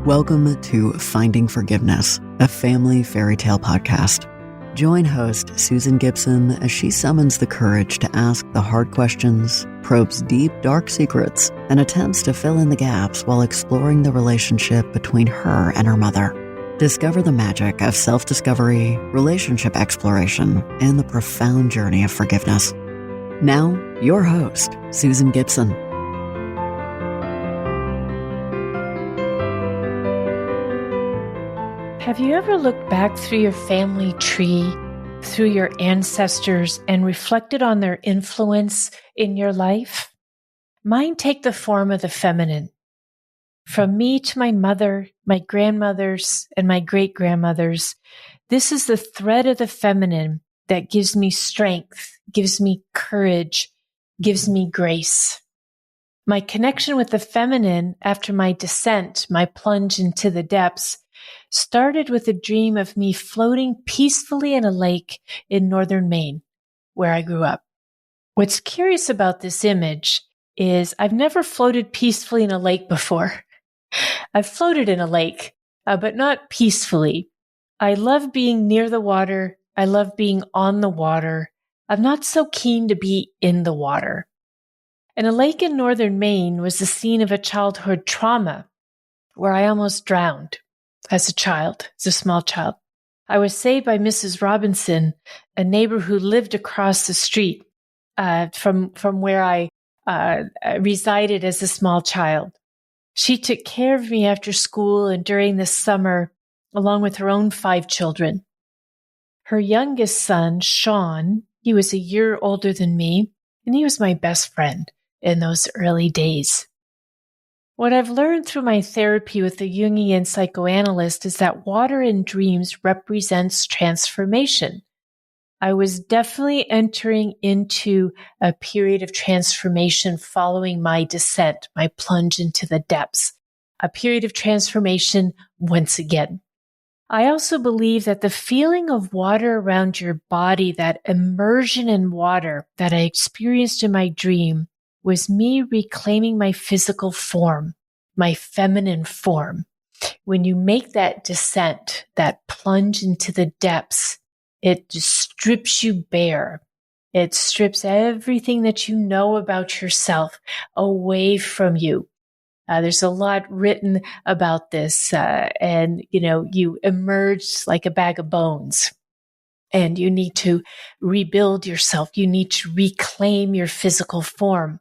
Welcome to Finding Forgiveness, a family fairy tale podcast. Join host Susan Gibson as she summons the courage to ask the hard questions, probes deep, dark secrets, and attempts to fill in the gaps while exploring the relationship between her and her mother. Discover the magic of self-discovery, relationship exploration, and the profound journey of forgiveness. Now, your host, Susan Gibson. Have you ever looked back through your family tree, through your ancestors, and reflected on their influence in your life? Mine take the form of the feminine. From me to my mother, my grandmothers, and my great-grandmothers, this is the thread of the feminine that gives me strength, gives me courage, gives me grace. My connection with the feminine after my descent, my plunge into the depths, started with a dream of me floating peacefully in a lake in northern Maine, where I grew up. What's curious about this image is I've never floated peacefully in a lake before. I've floated in a lake, but not peacefully. I love being near the water. I love being on the water. I'm not so keen to be in the water. And a lake in northern Maine was the scene of a childhood trauma where I almost drowned. As a small child. I was saved by Mrs. Robinson, a neighbor who lived across the street from where I resided as a small child. She took care of me after school and during the summer, along with her own 5 children. Her youngest son, Sean, he was a year older than me, and he was my best friend in those early days. What I've learned through my therapy with the Jungian psychoanalyst is that water in dreams represents transformation. I was definitely entering into a period of transformation following my descent, my plunge into the depths, a period of transformation once again. I also believe that the feeling of water around your body, that immersion in water that I experienced in my dream, was me reclaiming my physical form, my feminine form. When you make that descent, that plunge into the depths, it just strips you bare. It strips everything that you know about yourself away from you. There's a lot written about this, and you emerge like a bag of bones. And you need to rebuild yourself. You need to reclaim your physical form.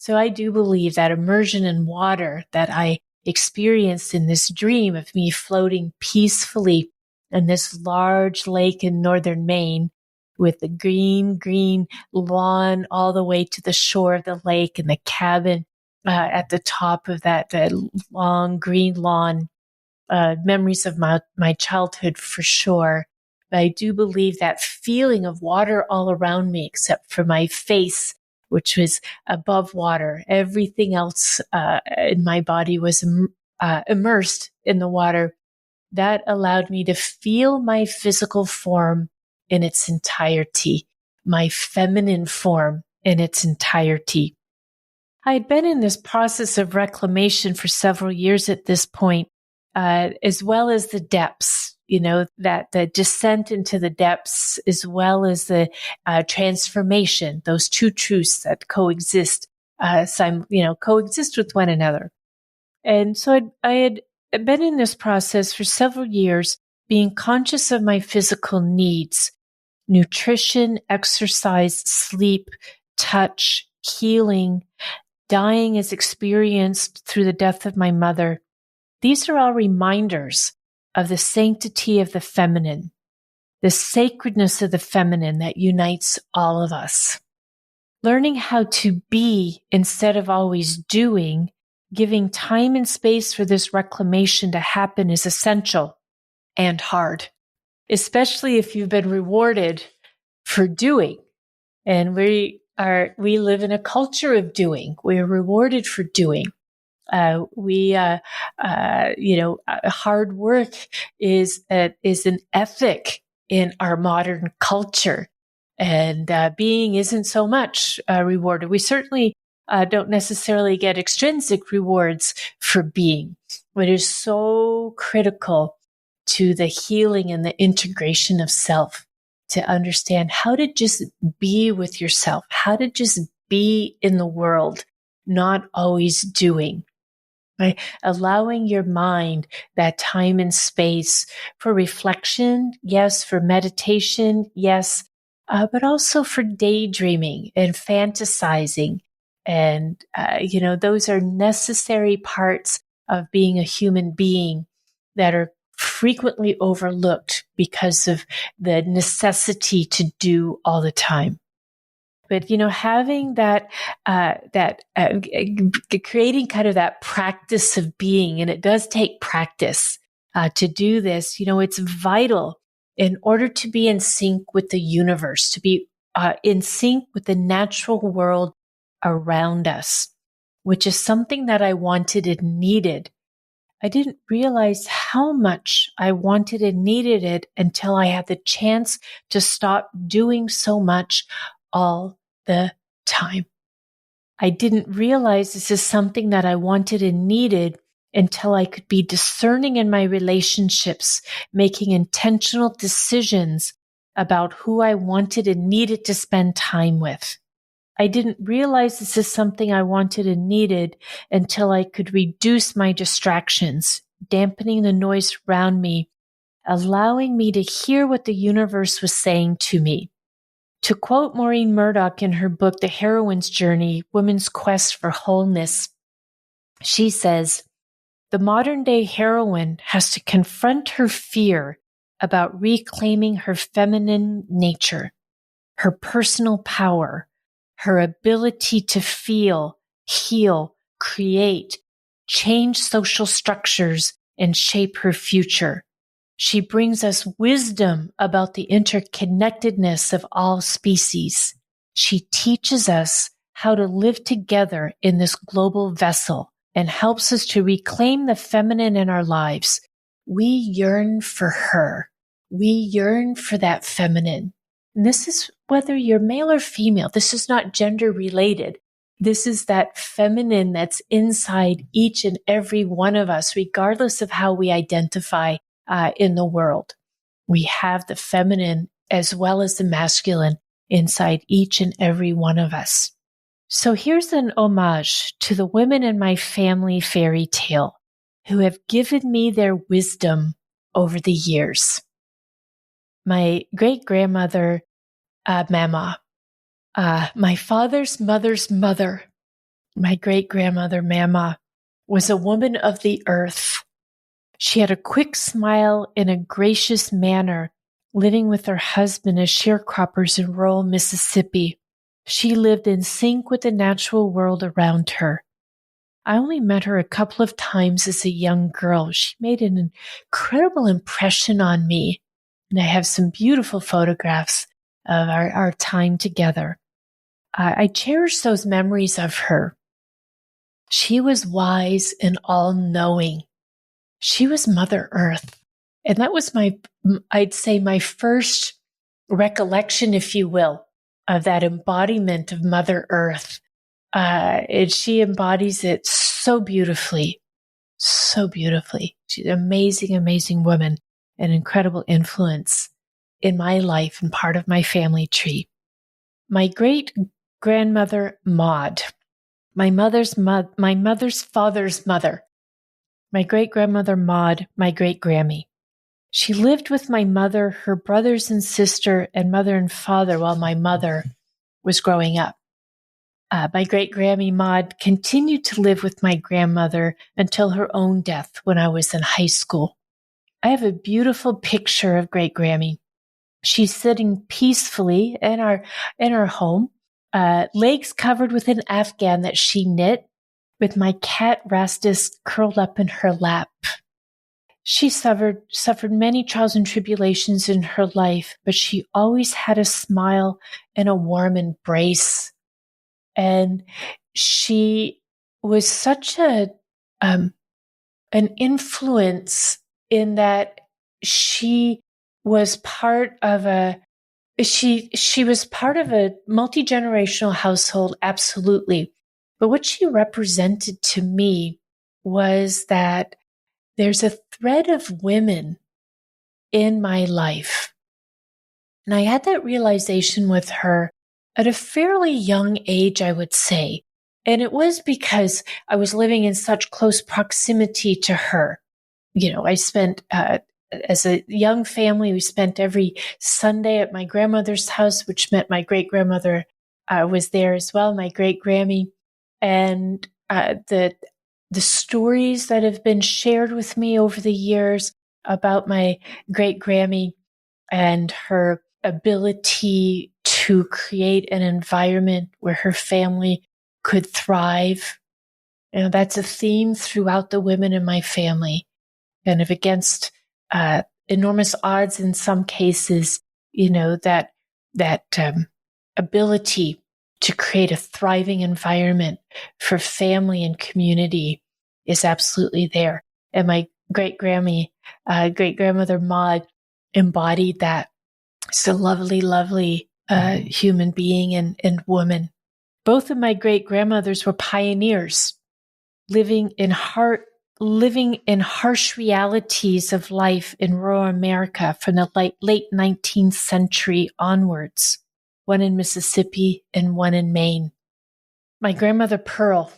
So I do believe that immersion in water that I experienced in this dream of me floating peacefully in this large lake in northern Maine with the green lawn all the way to the shore of the lake and the cabin at the top of that long green lawn, memories of my childhood for sure. But I do believe that feeling of water all around me, except for my face, which was above water. Everything else in my body was immersed in the water. That allowed me to feel my physical form in its entirety, my feminine form in its entirety. I had been in this process of reclamation for several years at this point, as well as the depths. That the descent into the depths as well as the transformation, those two truths that coexist with one another. And so I had been in this process for several years, being conscious of my physical needs, nutrition, exercise, sleep, touch, healing, dying as experienced through the death of my mother. These are all reminders of the sanctity of the feminine, the sacredness of the feminine that unites all of us. Learning how to be instead of always doing, giving time and space for this reclamation to happen is essential and hard, especially if you've been rewarded for doing. And we live in a culture of doing. We are rewarded for doing. Hard work is an ethic in our modern culture, and being isn't so much rewarded. We certainly don't necessarily get extrinsic rewards for being. But it is so critical to the healing and the integration of self to understand how to just be with yourself, how to just be in the world, not always doing. Right? Allowing your mind that time and space for reflection, yes, for meditation, yes, but also for daydreaming and fantasizing. And, those are necessary parts of being a human being that are frequently overlooked because of the necessity to do all the time. But, having creating kind of that practice of being, and it does take practice to do this, it's vital in order to be in sync with the universe, to be in sync with the natural world around us, which is something that I wanted and needed. I didn't realize how much I wanted and needed it until I had the chance to stop doing so much all the time. I didn't realize this is something that I wanted and needed until I could be discerning in my relationships, making intentional decisions about who I wanted and needed to spend time with. I didn't realize this is something I wanted and needed until I could reduce my distractions, dampening the noise around me, allowing me to hear what the universe was saying to me. To quote Maureen Murdoch in her book, The Heroine's Journey, Women's Quest for Wholeness, she says, the modern day heroine has to confront her fear about reclaiming her feminine nature, her personal power, her ability to feel, heal, create, change social structures, and shape her future. She brings us wisdom about the interconnectedness of all species. She teaches us how to live together in this global vessel and helps us to reclaim the feminine in our lives. We yearn for her. We yearn for that feminine. And this is whether you're male or female. This is not gender related. This is that feminine that's inside each and every one of us, regardless of how we identify in the world. We have the feminine as well as the masculine inside each and every one of us. So here's an homage to the women in my family fairy tale who have given me their wisdom over the years. My great-grandmother, Mama, my father's mother's mother, my great-grandmother, Mama, was a woman of the earth. She had a quick smile and a gracious manner, living with her husband as sharecroppers in rural Mississippi. She lived in sync with the natural world around her. I only met her a couple of times as a young girl. She made an incredible impression on me, and I have some beautiful photographs of our time together. I cherish those memories of her. She was wise and all-knowing. She was Mother Earth. And that was I'd say my first recollection, if you will, of that embodiment of Mother Earth. And she embodies it so beautifully, so beautifully. She's an amazing, amazing woman, an incredible influence in my life and part of my family tree. My great-grandmother, Maud, my mother's father's mother, my great-grandmother, Maud, my great-grammy. She lived with my mother, her brothers and sister, and mother and father while my mother was growing up. My great-grammy, Maud, continued to live with my grandmother until her own death when I was in high school. I have a beautiful picture of great-grammy. She's sitting peacefully in our home, legs covered with an afghan that she knit, with my cat Rastus curled up in her lap. She suffered many trials and tribulations in her life, but she always had a smile and a warm embrace. And she was such an influence in that she was part of a multi-generational household, absolutely. But what she represented to me was that there's a thread of women in my life. And I had that realization with her at a fairly young age, I would say. And it was because I was living in such close proximity to her. I spent, as a young family, we spent every Sunday at my grandmother's house, which meant my great-grandmother was there as well, my great-grammy. And the stories that have been shared with me over the years about my great-grammy and her ability to create an environment where her family could thrive. That's a theme throughout the women in my family, kind of against enormous odds in some cases. That ability to create a thriving environment for family and community is absolutely there. And my great-grandmother Maud embodied that. She's a lovely, lovely human being and woman. Both of my great-grandmothers were pioneers, living in harsh realities of life in rural America from the late 19th century onwards, one in Mississippi and one in Maine. My grandmother Pearl,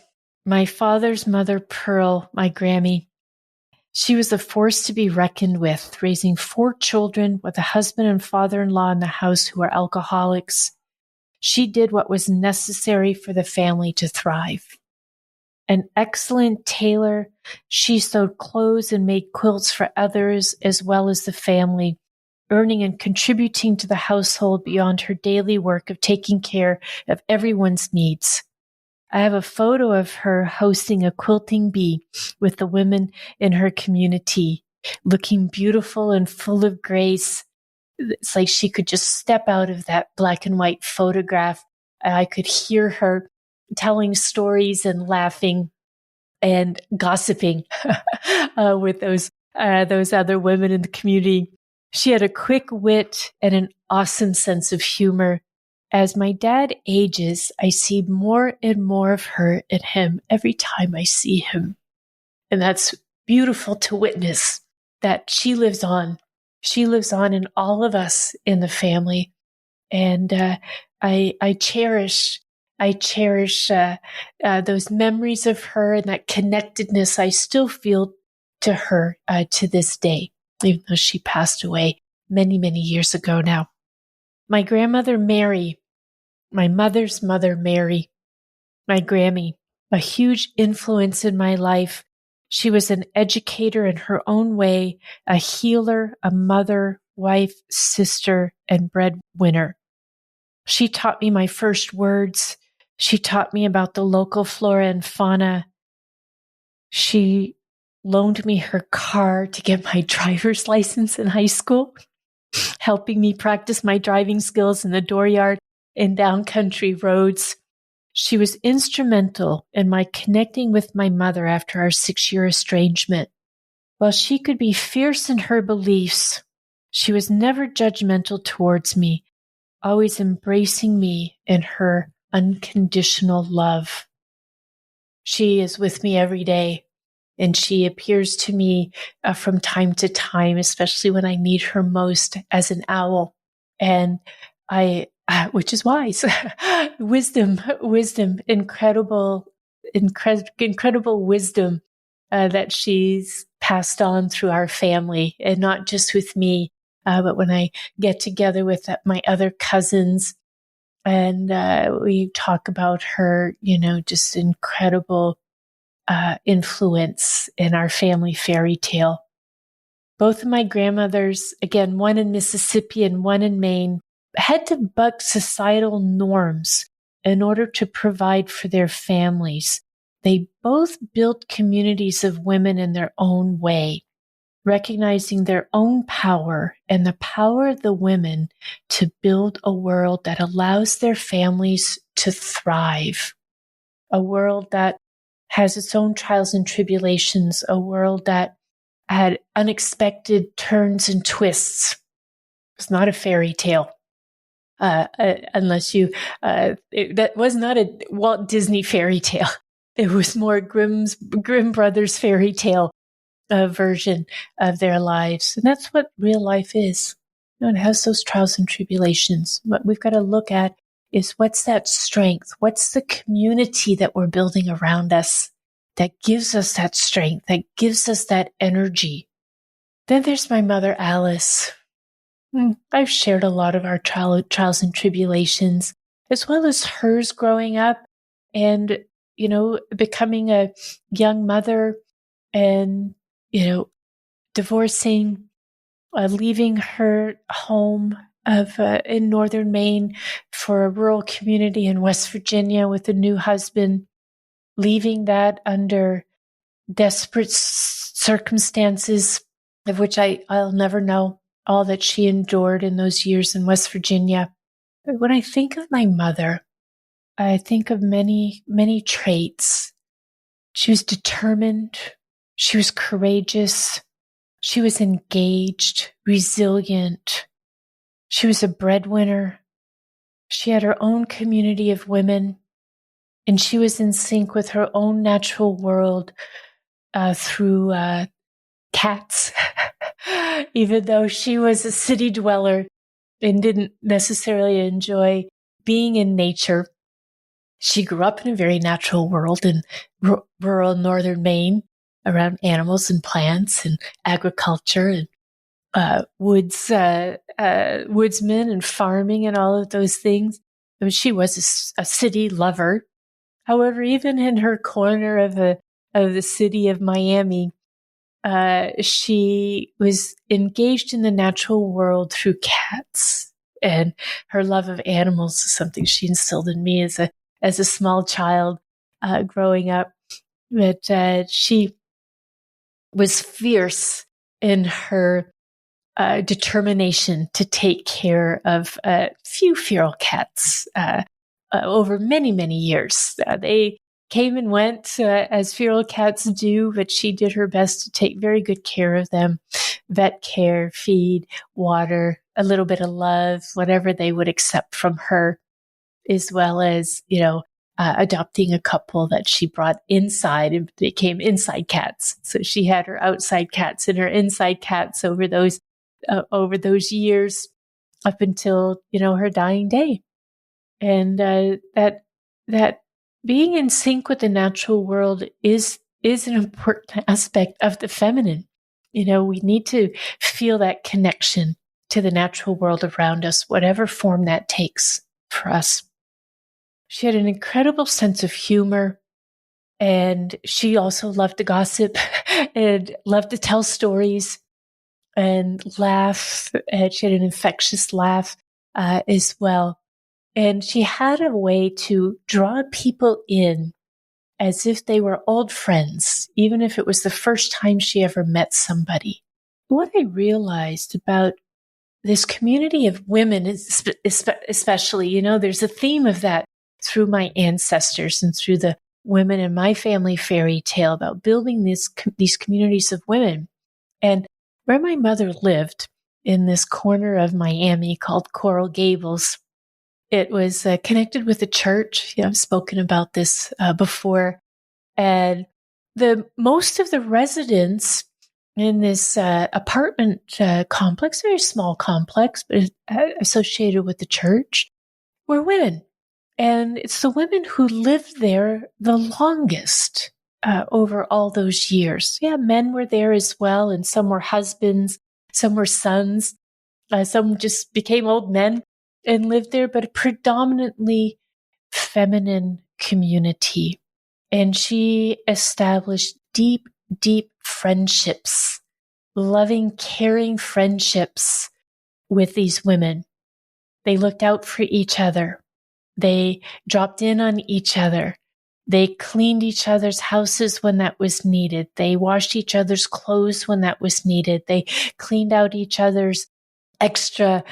my father's mother Pearl, my Grammy, she was a force to be reckoned with, raising 4 children with a husband and father-in-law in the house who were alcoholics. She did what was necessary for the family to thrive. An excellent tailor, she sewed clothes and made quilts for others as well as the family, earning and contributing to the household beyond her daily work of taking care of everyone's needs. I have a photo of her hosting a quilting bee with the women in her community, looking beautiful and full of grace. It's like she could just step out of that black and white photograph. I could hear her telling stories and laughing and gossiping with those other women in the community. She had a quick wit and an awesome sense of humor. As my dad ages, I see more and more of her in him every time I see him. And that's beautiful to witness that she lives on. She lives on in all of us in the family. And I cherish those memories of her and that connectedness I still feel to her to this day, even though she passed away many, many years ago now. My grandmother Mary, my mother's mother Mary, my Grammy, a huge influence in my life. She was an educator in her own way, a healer, a mother, wife, sister, and breadwinner. She taught me my first words. She taught me about the local flora and fauna. She loaned me her car to get my driver's license in high school, helping me practice my driving skills in the dooryard and down country roads. She was instrumental in my connecting with my mother after our 6-year estrangement. While she could be fierce in her beliefs, she was never judgmental towards me, always embracing me in her unconditional love. She is with me every day, and she appears to me from time to time, especially when I need her most, as an owl. And which is wise, wisdom, incredible wisdom that she's passed on through our family, and not just with me, but when I get together with my other cousins, and we talk about her, just incredible influence in our family fairy tale. Both of my grandmothers, again, one in Mississippi and one in Maine, had to buck societal norms in order to provide for their families. They both built communities of women in their own way, recognizing their own power and the power of the women to build a world that allows their families to thrive, a world that has its own trials and tribulations, a world that had unexpected turns and twists. It's not a fairy tale. unless you, that was not a Walt Disney fairy tale. It was more Grimm Brothers fairy tale version of their lives. And that's what real life is. It has those trials and tribulations. What we've got to look at is what's that strength? What's the community that we're building around us that gives us that strength, that gives us that energy? Then there's my mother, Alice. I've shared a lot of our trials and tribulations, as well as hers growing up and, becoming a young mother and, divorcing, leaving her home in northern Maine for a rural community in West Virginia with a new husband, leaving that under desperate circumstances of which I'll never know all that she endured in those years in West Virginia. But when I think of my mother, I think of many, many traits. She was determined. She was courageous. She was engaged, resilient. She was a breadwinner. She had her own community of women, and she was in sync with her own natural world through cats. Even though she was a city dweller and didn't necessarily enjoy being in nature, she grew up in a very natural world in rural northern Maine around animals and plants and agriculture and woodsmen and farming and all of those things. I mean, she was a city lover. However, even in her corner of the city of Miami, she was engaged in the natural world through cats, and her love of animals is something she instilled in me as a small child growing up. But she was fierce in her determination to take care of a few feral cats over many, many years. They came and went as feral cats do, but she did her best to take very good care of them. Vet care, feed, water, a little bit of love, whatever they would accept from her, as well as, adopting a couple that she brought inside and became inside cats. So she had her outside cats and her inside cats over those years up until, her dying day. And that being in sync with the natural world is an important aspect of the feminine. We need to feel that connection to the natural world around us, whatever form that takes for us. She had an incredible sense of humor, and she also loved to gossip and loved to tell stories and laugh. And she had an infectious laugh as well. And she had a way to draw people in as if they were old friends, even if it was the first time she ever met somebody. What I realized about this community of women, especially, there's a theme of that through my ancestors and through the women in my family fairy tale about building these communities of women. And where my mother lived in this corner of Miami called Coral Gables, it was connected with a church. I've spoken about this before. And most of the residents in this apartment complex, very small complex, but associated with the church, were women. And it's the women who lived there the longest over all those years. Yeah, men were there as well, and some were husbands, some were sons, some just became old men and lived there, but a predominantly feminine community. And she established deep, deep friendships, loving, caring friendships with these women. They looked out for each other. They dropped in on each other. They cleaned each other's houses when that was needed. They washed each other's clothes when that was needed. They cleaned out each other's extra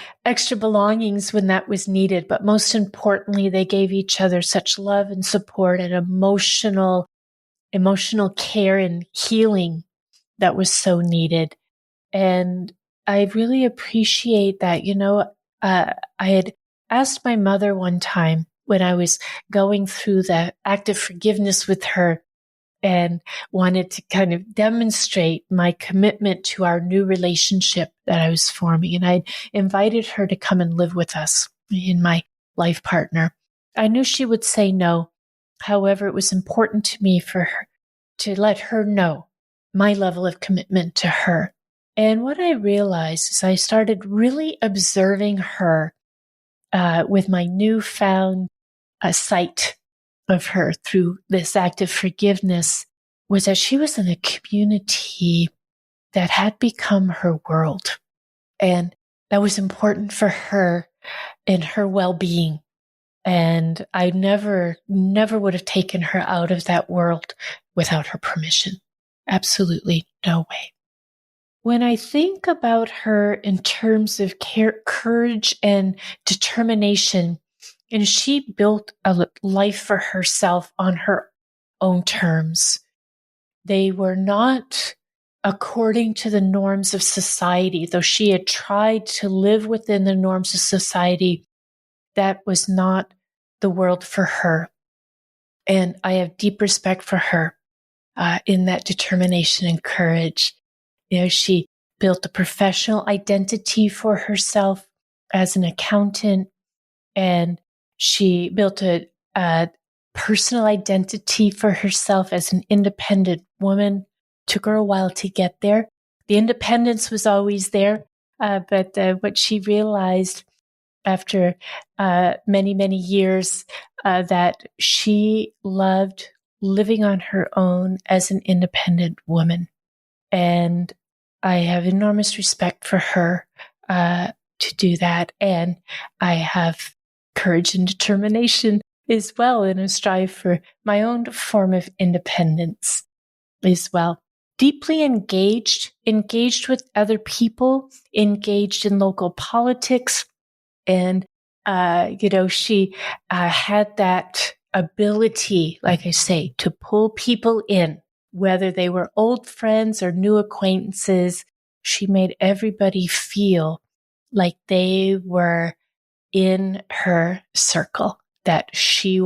belongings when that was needed. But most importantly, they gave each other such love and support and emotional care and healing that was so needed. And I really appreciate that. I had asked my mother one time when I was going through the act of forgiveness with her and wanted to kind of demonstrate my commitment to our new relationship that I was forming. And I invited her to come and live with us, me and my life partner. I knew she would say no. However, it was important to me for her to let her know my level of commitment to her. And what I realized is I started really observing her with my newfound sight of her through this act of forgiveness, was that she was in a community that had become her world. And that was important for her and her well-being. And I never would have taken her out of that world without her permission. Absolutely no way. When I think about her in terms of courage and determination, and she built a life for herself on her own terms. They were not according to the norms of society, though she had tried to live within the norms of society. That was not the world for her. And I have deep respect for her in that determination and courage. She built a professional identity for herself as an accountant, and she built a personal identity for herself as an independent woman. Took her a while to get there. The independence was always there, but what she realized after many, many years that she loved living on her own as an independent woman. And I have enormous respect for her to do that. And I have courage and determination as well in a strive for my own form of independence as well. Deeply engaged with other people, engaged in local politics. And, she had that ability, like I say, to pull people in, whether they were old friends or new acquaintances. She made everybody feel like they were in her circle, that she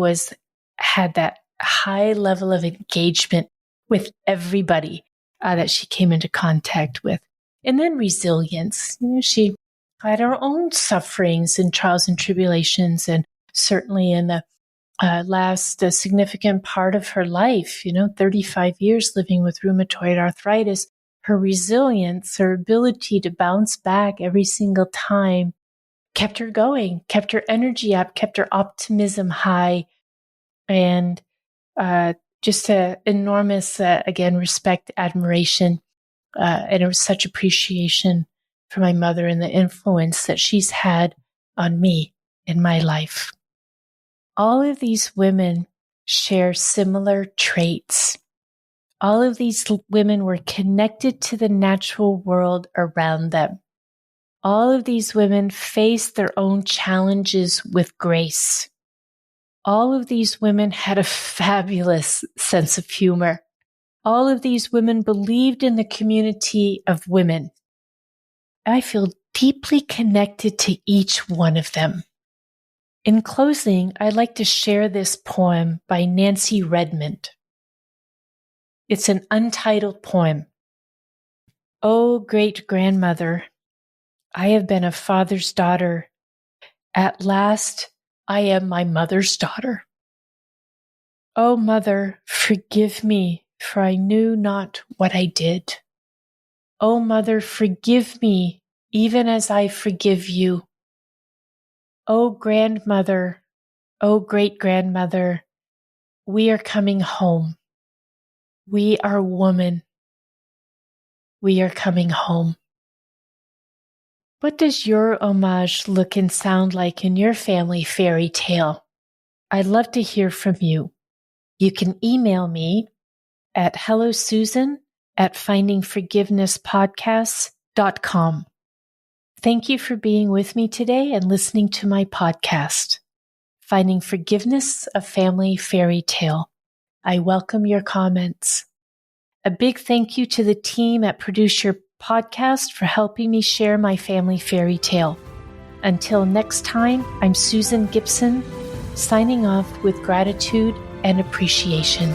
had that high level of engagement with everybody that she came into contact with. And then resilience. She had her own sufferings and trials and tribulations, and certainly in the last significant part of her life, 35 years living with rheumatoid arthritis, her resilience, her ability to bounce back every single time kept her going, kept her energy up, kept her optimism high, and just an enormous, again, respect, admiration, and it was such appreciation for my mother and the influence that she's had on me in my life. All of these women share similar traits. All of these women were connected to the natural world around them. All of these women faced their own challenges with grace. All of these women had a fabulous sense of humor. All of these women believed in the community of women. I feel deeply connected to each one of them. In closing, I'd like to share this poem by Nancy Redmond. It's an untitled poem. Oh, great-grandmother, I have been a father's daughter. At last, I am my mother's daughter. Oh, mother, forgive me, for I knew not what I did. Oh, mother, forgive me, even as I forgive you. Oh, grandmother, oh, great-grandmother, we are coming home. We are woman. We are coming home. What does your homage look and sound like in your family fairy tale? I'd love to hear from you. You can email me at hellosusan@findingforgivenesspodcasts.com. Thank you for being with me today and listening to my podcast, Finding Forgiveness, a Family Fairy Tale. I welcome your comments. A big thank you to the team at Produce Your Podcast for helping me share my family fairy tale. Until next time, I'm Susan Gibson, signing off with gratitude and appreciation.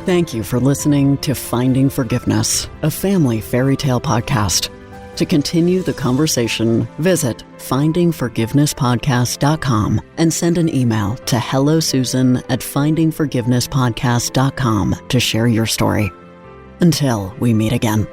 Thank you for listening to Finding Forgiveness, a family fairy tale podcast. To continue the conversation, visit findingforgivenesspodcast.com and send an email to hellosusan@findingforgivenesspodcast.com to share your story. Until we meet again.